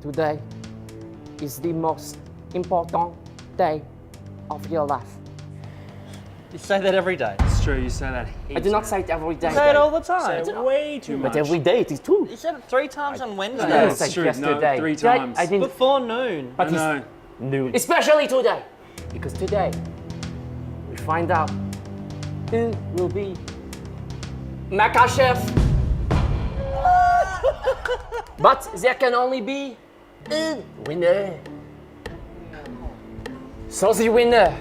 Today is the most important day of your life. You say that every day. It's true, you say that heaps. I do not say it every day. You say it all the time. Say it way too much. But every day it is true. You said it 3 times on Wednesday. Yeah, it's like true. yesterday. No, 3 Today, times. I didn't. Before noon. But I know. noon. Especially today. Because today, we find out who will be Maccas Chef. But there can only be a winner. So the winner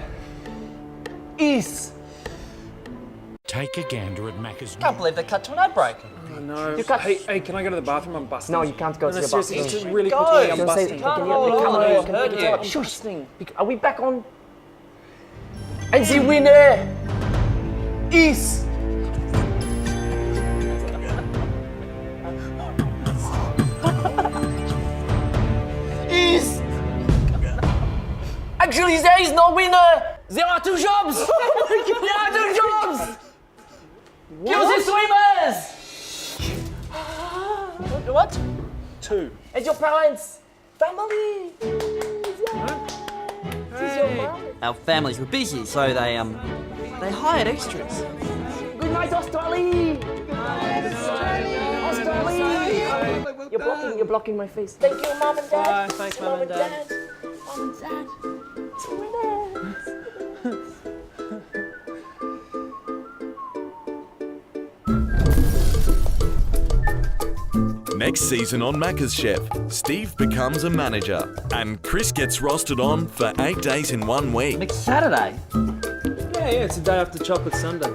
is... Take a gander at Maccas. Can't believe they cut to an ad break. I know. You can't- Hey, can I go to the bathroom? I'm busting. No, you can't go to the seriously, bathroom. just really Go. quickly, I'm Don't say- busting. you Can't can hold hear me, on, come I on, heard you. I'm shush. Are we back on? And the winner is... is... Actually, there is no winner! There are 2 jobs! There are 2 jobs! Kill the swimmers! What? 2. And your parents! Family! This is your mom. Our families were busy, so they hired extras. Good night, Australia! Australia! You're blocking my face. Thank you, Mom and Dad. Bye, thanks, Mum and Dad. Mom and Dad. Next season on Maccas Chef, Steve becomes a manager and Chris gets rostered on for 8 days in 1 week. Next Saturday. Yeah, it's the day after Chocolate Sunday.